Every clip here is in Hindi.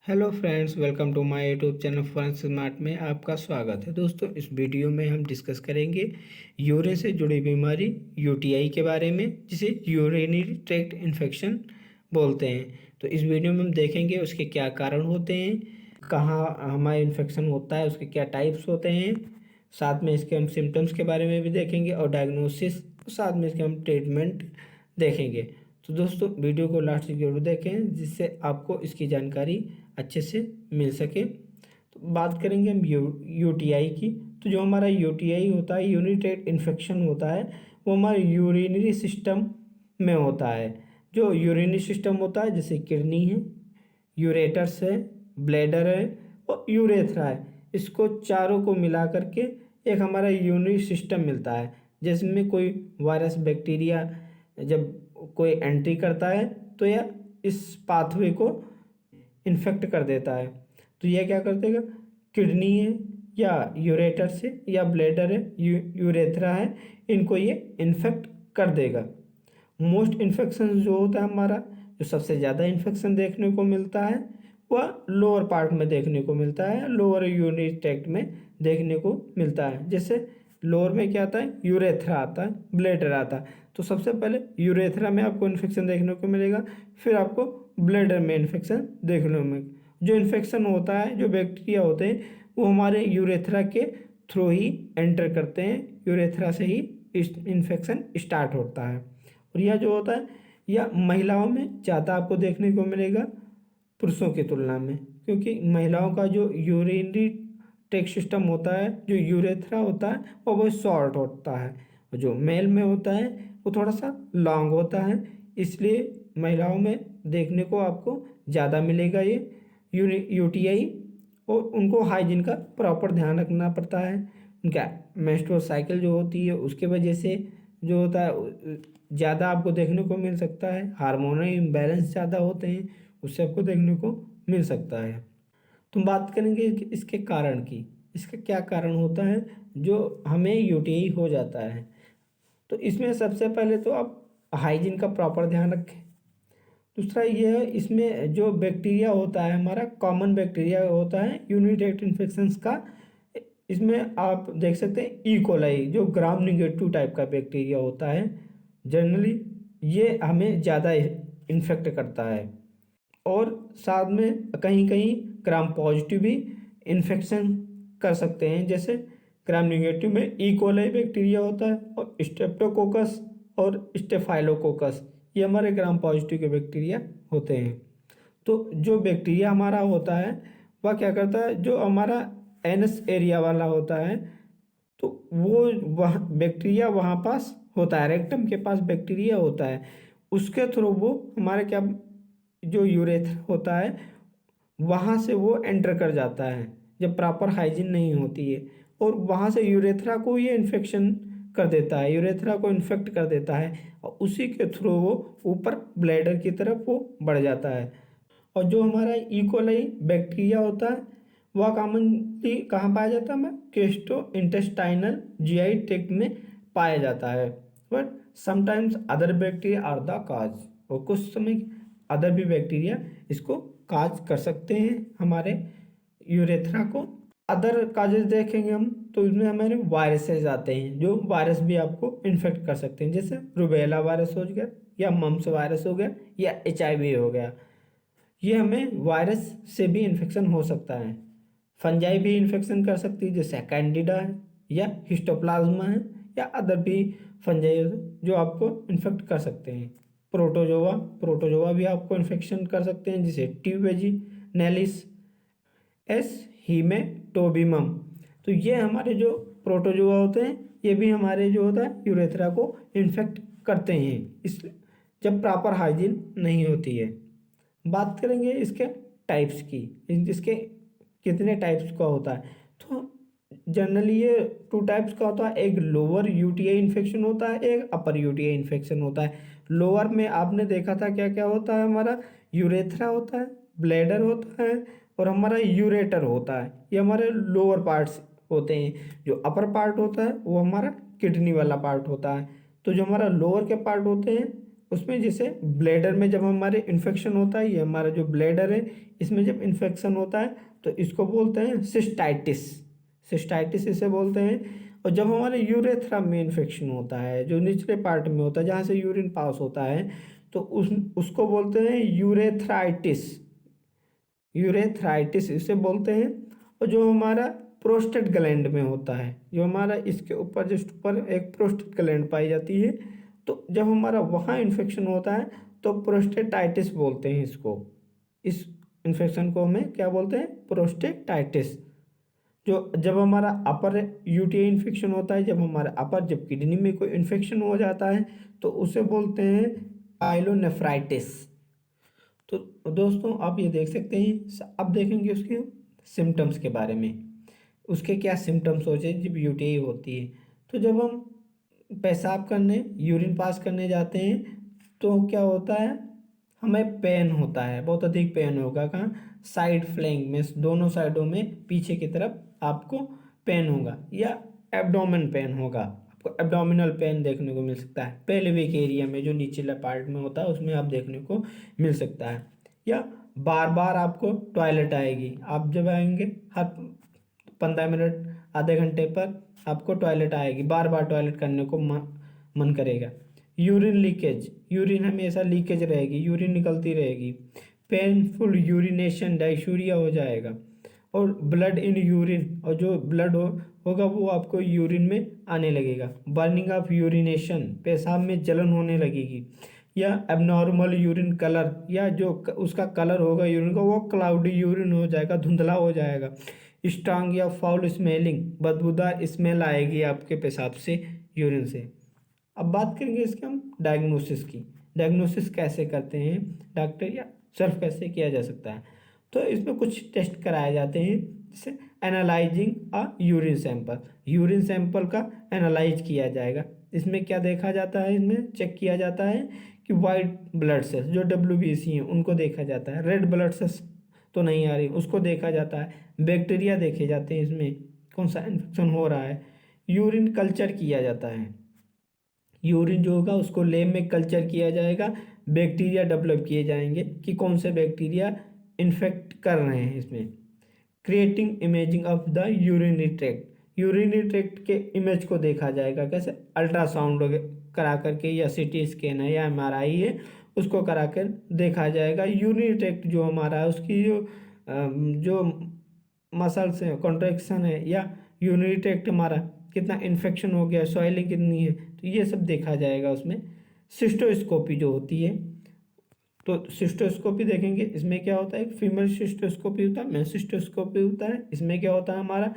Hello friends, welcome to my YouTube channel fun smart में आपका स्वागत है। दोस्तों, इस वीडियो में हम डिस्कस करेंगे यूरिन से जुड़ी बीमारी यूटीआई के बारे में, जिसे यूरिनरी ट्रैक्ट इन्फेक्शन बोलते हैं। तो इस वीडियो में हम देखेंगे उसके क्या कारण होते हैं, कहाँ हमारा इन्फेक्शन होता है, उसके क्या टाइप्स होते हैं, साथ में इसके हम सिम्टम्स के बारे में भी देखेंगे और डायग्नोसिस, साथ में इसके हम ट्रीटमेंट देखेंगे। तो दोस्तों, वीडियो को लास्ट तक जरूर देखें, जिससे आपको इसकी जानकारी अच्छे से मिल सके। तो बात करेंगे हम यूटीआई की। तो जो हमारा यूटीआई होता है, यूरिनरी ट्रैक्ट इन्फेक्शन होता है, वो हमारे यूरिनरी सिस्टम में होता है। जो यूरिनरी सिस्टम होता है, जैसे किडनी है, यूरेटर्स है, ब्लैडर है और यूरेथ्रा है, इसको चारों को मिला करके एक हमारा यूरिनरी सिस्टम मिलता है, जिसमें कोई वायरस बैक्टीरिया जब कोई एंट्री करता है तो यह इस पाथवे को इन्फेक्ट कर देता है। तो यह क्या कर देगा, किडनी है या यूरेटर्स है या ब्लैडर है, यूरेथ्रा है, इनको ये इन्फेक्ट कर देगा। मोस्ट इन्फेक्शन जो होता है हमारा, जो सबसे ज़्यादा इन्फेक्शन देखने को मिलता है, वह लोअर पार्ट में देखने को मिलता है, लोअर यूरिनरी ट्रैक्ट में देखने को मिलता है। जैसे लोअर में क्या आता है, यूरेथ्रा आता है, ब्लैडर आता है। तो सबसे पहले यूरेथ्रा में आपको इन्फेक्शन देखने को मिलेगा, फिर आपको ब्लैडर में इन्फेक्शन देखने में। जो इन्फेक्शन होता है, जो बैक्टीरिया होते हैं, वो हमारे यूरेथ्रा के थ्रू ही एंटर करते हैं, यूरेथ्रा से ही इन्फेक्शन स्टार्ट होता है। और यह जो होता है, यह महिलाओं में ज़्यादा आपको देखने को मिलेगा पुरुषों की तुलना में, क्योंकि महिलाओं का जो यूरिनरी ट्रैक्ट सिस्टम होता है, जो यूरेथ्रा होता है, वो बहुत शॉर्ट होता है, और जो मेल में होता है वो थोड़ा सा लॉन्ग होता है। इसलिए महिलाओं में देखने को आपको ज़्यादा मिलेगा ये यूटीआई। और उनको हाइजीन का प्रॉपर ध्यान रखना पड़ता है। उनका मेंस्ट्रुअल साइकिल जो होती है, उसके वजह से जो होता है ज़्यादा आपको देखने को मिल सकता है। हार्मोनल इम्बैलेंस ज़्यादा होते हैं, उससे आपको देखने को मिल सकता है। तो बात करेंगे इसके कारण की, इसका क्या कारण होता है जो हमें यूटीआई हो जाता है। तो इसमें सबसे पहले तो आप हाइजीन का प्रॉपर ध्यान रखें। दूसरा ये है, इसमें जो बैक्टीरिया होता है हमारा, कॉमन बैक्टीरिया होता है यूरिनरी ट्रैक्ट इन्फेक्शंस का। इसमें आप देख सकते हैं ई कोलाई, जो ग्राम निगेटिव टाइप का बैक्टीरिया होता है, जनरली ये हमें ज़्यादा इन्फेक्ट करता है। और साथ में कहीं कहीं ग्राम पॉजिटिव भी इन्फेक्शन कर सकते हैं। जैसे ग्राम निगेटिव में ई कोलाई बैक्टीरिया होता है, और स्ट्रेप्टोकोकस और स्टेफाइलोकोकस, ये हमारे ग्राम पॉजिटिव के बैक्टीरिया होते हैं। तो जो बैक्टीरिया हमारा होता है, वह क्या करता है, जो हमारा एनस एरिया वाला होता है, तो वो वह बैक्टीरिया वहाँ पास होता है, रेक्टम के पास बैक्टीरिया होता है, उसके थ्रू वो हमारे क्या, जो यूरेथ्रा होता है, वहाँ से वो एंटर कर जाता है जब प्रॉपर हाइजीन नहीं होती है, और वहाँ से यूरेथ्रा को ये इन्फेक्शन कर देता है, यूरेथ्रा को इन्फेक्ट कर देता है, और उसी के थ्रू वो ऊपर ब्लैडर की तरफ वो बढ़ जाता है। और जो हमारा इकोलाई बैक्टीरिया होता है, वह कॉमनली कहाँ पाया जाता है, हमें केस्टो इंटेस्टाइनल जीआई ट्रैक्ट में पाया जाता है। But sometimes other bacteria are the cause, और कुछ समय अदर भी बैक्टीरिया इसको काज कर सकते हैं हमारे यूरेथ्रा को। अदर काजेज देखेंगे हम, तो इसमें हमारे वायरसेस आते हैं, जो वायरस भी आपको इन्फेक्ट कर सकते हैं। जैसे रुबेला वायरस हो गया, या मम्स वायरस हो गया, या एचआईवी हो गया, ये हमें वायरस से भी इन्फेक्शन हो सकता है। फंजाई भी इन्फेक्शन कर सकती है, जैसे कैंडिडा है, या हिस्टोप्लाज्मा है, या अदर भी फंजाई जो आपको इन्फेक्ट कर सकते हैं। प्रोटोजोआ प्रोटोजोआ भी आपको इन्फेक्शन कर सकते हैं, जैसे ट्यूबेजिनेलिस, एस हीमेटोबिमम। तो ये हमारे जो प्रोटोजोआ होते हैं, ये भी हमारे जो होता है यूरेथ्रा को इन्फेक्ट करते हैं, इस जब प्रॉपर हाइजीन नहीं होती है। बात करेंगे इसके टाइप्स की, इसके कितने टाइप्स का होता है। तो जनरली ये टू टाइप्स का होता है, एक लोअर यूटीआई इन्फेक्शन होता है, एक अपर यूटीआई इन्फेक्शन होता है। लोअर में आपने देखा था क्या क्या होता है, हमारा यूरेथ्रा होता है, ब्लैडर होता है, और हमारा यूरेटर होता है। ये हमारे लोअर पार्ट्स होते हैं। जो अपर पार्ट होता है वो हमारा किडनी वाला पार्ट होता है। तो जो हमारा लोअर के पार्ट होते हैं, उसमें जैसे ब्लैडर में जब हमारे इन्फेक्शन होता है, ये हमारा जो ब्लैडर है इसमें जब इन्फेक्शन होता है तो इसको बोलते हैं सिस्टाइटिस। सिस्टाइटिस इसे बोलते हैं। और जब हमारे यूरेथ्रा में इन्फेक्शन होता है, जो निचले पार्ट में होता है जहाँ से यूरिन पास होता है, तो उसको बोलते हैं यूरेथ्राइटिस। यूरेथ्राइटिस इसे बोलते हैं। और जो हमारा प्रोस्टेट ग्लैंड में होता है, जो हमारा इसके ऊपर जस्ट ऊपर एक प्रोस्टेट ग्लैंड पाई जाती है, तो जब हमारा वहाँ इन्फेक्शन होता है तो प्रोस्टेटाइटिस बोलते हैं इसको। इस इन्फेक्शन को हमें क्या बोलते हैं? प्रोस्टेटाइटिस। जो जब हमारा अपर यूटीआई इन्फेक्शन होता है, जब हमारा अपर जब किडनी में कोई इन्फेक्शन हो जाता है तो उसे बोलते हैं पाइलोनेफ्राइटिस। तो दोस्तों आप ये देख सकते हैं। अब देखेंगे उसके सिम्टम्स के बारे में, उसके क्या सिम्टम्स होते हैं जब यूटीआई होती है। तो जब हम पेशाब करने, यूरिन पास करने जाते हैं तो क्या होता है, हमें पेन होता है, बहुत अधिक पेन होगा। कहाँ? साइड फ्लैंक में, दोनों साइडों में पीछे की तरफ आपको पेन होगा, या एब्डोमेन पेन होगा। आपको एब्डोमिनल पेन देखने को मिल सकता है। पेल्विक एरिया में जो निचला पार्ट में होता है उसमें आप देखने को मिल सकता है। या बार बार आपको टॉयलेट आएगी। आप जब आएंगे हर 15 मिनट, आधे घंटे पर आपको टॉयलेट आएगी, बार बार टॉयलेट करने को मन करेगा। यूरिन लीकेज, यूरिन हमेशा लीकेज रहेगी, यूरिन निकलती रहेगी। पेनफुल यूरिनेशन, डायशूरिया हो जाएगा। और ब्लड इन यूरिन, और जो ब्लड होगा वो आपको यूरिन में आने लगेगा। बर्निंग ऑफ यूरिनेशन, पेशाब में जलन होने लगेगी। या एबनॉर्मल यूरिन कलर, या जो उसका कलर होगा यूरिन का वो क्लाउडी यूरिन हो जाएगा, धुंधला हो जाएगा। स्ट्रांग या फाउल स्मेलिंग, बदबूदार स्मेल आएगी आपके पेशाब से, यूरिन से। अब बात करेंगे इसके हम डायग्नोसिस की। डायग्नोसिस कैसे करते हैं डॉक्टर, या सेल्फ कैसे किया जा सकता है? तो इसमें कुछ टेस्ट कराए जाते हैं, जैसे एनालाइजिंग अ यूरिन सैंपल। यूरिन सैंपल का एनालाइज किया जाएगा। इसमें क्या देखा जाता है, इसमें चेक किया जाता है कि वाइट ब्लड सेल्स जो WBC हैं उनको देखा जाता है। रेड ब्लड सेल्स तो नहीं आ रही, उसको देखा जाता है। बैक्टीरिया देखे जाते हैं, इसमें कौन सा इन्फेक्शन हो रहा है। यूरिन कल्चर किया जाता है। यूरिन जो होगा उसको लैब में कल्चर किया जाएगा। बैक्टीरिया डेवलप किए जाएंगे कि कौन से बैक्टीरिया इन्फेक्ट कर रहे हैं इसमें। Creating imaging of the urinary tract, urinary tract के इमेज को देखा जाएगा। कैसे? अल्ट्रासाउंड करा करके, या CT स्कैन है या MRI है, उसको करा कर देखा जाएगा। यूरिनरी ट्रैक्ट जो हमारा है उसकी जो मसल्स है, कॉन्ट्रैक्शन है, या यूरिनरी ट्रैक्ट हमारा कितना इन्फेक्शन हो गया, सॉइलिंग कितनी है, तो ये सब देखा जाएगा उसमें। सिस्टोस्कोपी जो होती है, तो सिस्टोस्कोपी देखेंगे। इसमें क्या होता है, एक फीमेल सिस्टोस्कोपी होता है, मेल सिस्टोस्कोपी होता है। इसमें क्या होता है, हमारा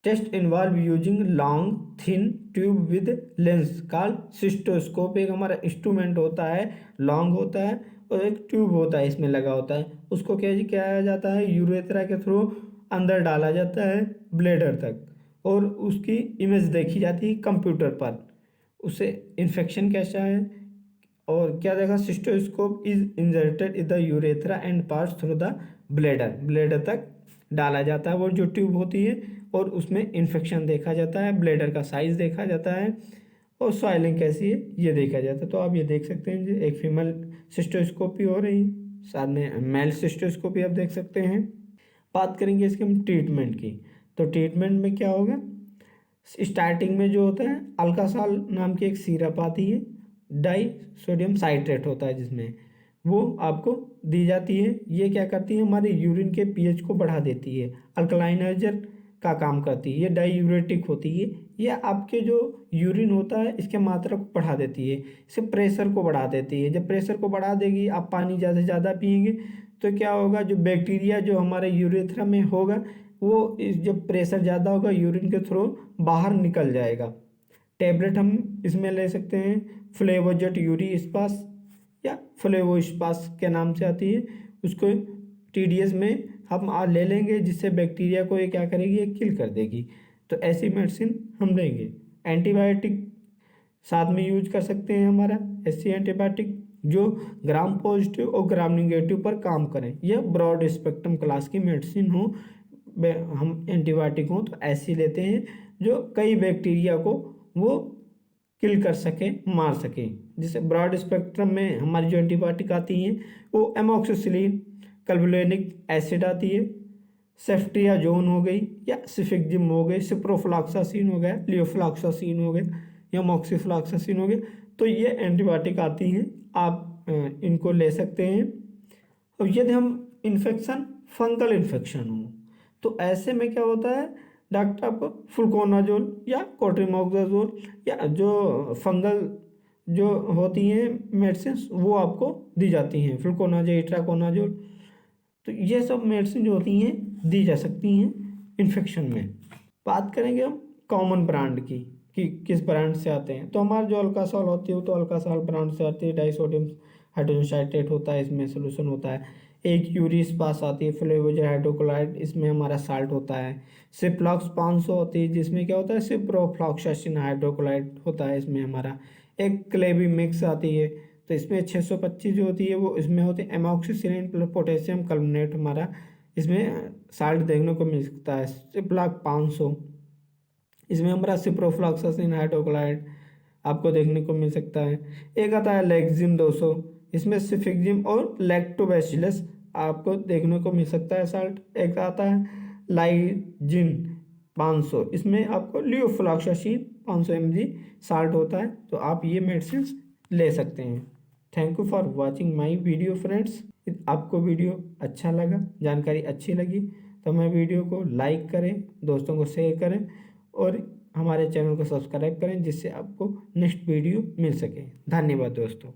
test involve using long thin tube with lens called cystoscope. एक हमारा इंस्ट्रूमेंट होता है, लॉन्ग होता है और एक ट्यूब होता है इसमें लगा होता है। उसको क्या किया जाता है, यूरेथ्रा के थ्रू अंदर डाला जाता है ब्लेडर तक, और उसकी इमेज देखी जाती है कंप्यूटर पर, उससे इन्फेक्शन कैसा है। और क्या देखा, cystoscope is inserted in the urethra and pass through the bladder, bladder तक डाला जाता है वो जो ट्यूब होती है, और उसमें इन्फेक्शन देखा जाता है, ब्लेडर का साइज देखा जाता है, और सॉइलिंग कैसी है ये देखा जाता है। तो आप ये देख सकते हैं, एक फीमेल सिस्टोस्कोपी हो रही, साथ में मेल सिस्टोस्कोपी आप देख सकते हैं। बात करेंगे इसके हम ट्रीटमेंट की। तो ट्रीटमेंट में क्या होगा, स्टार्टिंग में जो होता है अल्कासाल नाम की एक सिरप आती है, डाई सोडियम साइट्रेट होता है जिसमें, वो आपको दी जाती है। ये क्या करती है, हमारे यूरिन के pH को बढ़ा देती है, अल्कलाइनाइजर का काम करती है। ये डायूरेटिक होती है, ये आपके जो यूरिन होता है इसके मात्रा को बढ़ा देती है, इसे प्रेशर को बढ़ा देती है। जब प्रेशर को बढ़ा देगी, आप पानी ज़्यादा से ज़्यादा पिएंगे तो क्या होगा, जो बैक्टीरिया जो हमारे यूरेथ्रा में होगा वो जब प्रेशर ज़्यादा होगा यूरिन के थ्रू बाहर निकल जाएगा। टैबलेट हम इसमें ले सकते हैं, फ्लेवोजेट यूरी स्पास या फ्लेवो स्पास के नाम से आती है, उसको TDS में हम ले लेंगे, जिससे बैक्टीरिया को ये क्या करेगी, ये किल कर देगी। तो ऐसी मेडिसिन हम लेंगे। एंटीबायोटिक साथ में यूज कर सकते हैं, हमारा ऐसी एंटीबायोटिक जो ग्राम पॉजिटिव और ग्राम निगेटिव पर काम करें। यह ब्रॉड स्पेक्ट्रम क्लास की मेडिसिन हो, हम एंटीबायोटिक हो तो ऐसी लेते हैं जो कई बैक्टीरिया को वो किल कर सके, मार सके। जैसे ब्रॉड स्पेक्ट्रम में हमारी जो एंटीबायोटिक आती हैं वो एमोक्सिसिलिन, क्लबुलिनिक एसिड आती है, सेफ्ट्रियाजोन हो गई या सिफिक्जिम हो गई, सिप्रोफ्लॉक्सासिन हो गया, लियोफ्लॉक्सासिन हो गया या मॉक्सिफ्लॉक्सासिन हो गया। तो ये एंटीबायोटिक आती हैं, आप इनको ले सकते हैं। और यदि हम इन्फेक्शन फंगल इन्फेक्शन हो तो ऐसे में क्या होता है, डॉक्टर आपको फ्लूकोनाजोल या कोट्रिमोक्साजोल या जो फंगल जो होती हैं मेडिसिन वो आपको दी जाती हैं, फ्लूकोनाजोल, इट्राकोनाजोल। तो ये सब मेडिसिन जो होती हैं दी जा सकती हैं इन्फेक्शन में। बात करेंगे हम कॉमन ब्रांड की कि किस ब्रांड से आते हैं। तो हमारा जो अल्कासॉल होती है तो अल्कासॉल ब्रांड से आती है, डाइसोडियम हाइड्रोजन साइट्रेट होता है, इसमें सोल्यूशन होता है। एक यूरिस पास आती है, फ्लेवोजर हाइड्रोक्लोराइड, इसमें हमारा साल्ट होता है। सिप्लॉक्स 500 होती है, जिसमें क्या होता है, सिप्रोफ्लॉक्सासिन हाइड्रोक्लोराइड होता है इसमें हमारा। एक क्लेबी मिक्स आती है, तो इसमें 625 जो होती है वो इसमें होती है एमोक्सिसिलिन प्लस पोटेशियम कार्बोनेट हमारा इसमें साल्ट देखने को मिल सकता है। सिप्लॉक 500, इसमें हमारा सिप्रोफ्लॉक्सासिन हाइड्रोक्लोराइड आपको देखने को मिल सकता है। एक आता है लेक्जिम 200, इसमें सिफिक्जिम और लैक्टोबैसिलस आपको देखने को मिल सकता है साल्ट। एक आता है लाइजिन 500, इसमें आपको लियोफ्लॉक्सासिन 500 mg साल्ट होता है। तो आप ये मेडिसिन ले सकते हैं। Thank you for watching my video friends. आपको वीडियो अच्छा लगा, जानकारी अच्छी लगी तो हमें वीडियो को लाइक करें, दोस्तों को शेयर करें और हमारे चैनल को सब्सक्राइब करें, जिससे आपको नेक्स्ट वीडियो मिल सके। धन्यवाद दोस्तों।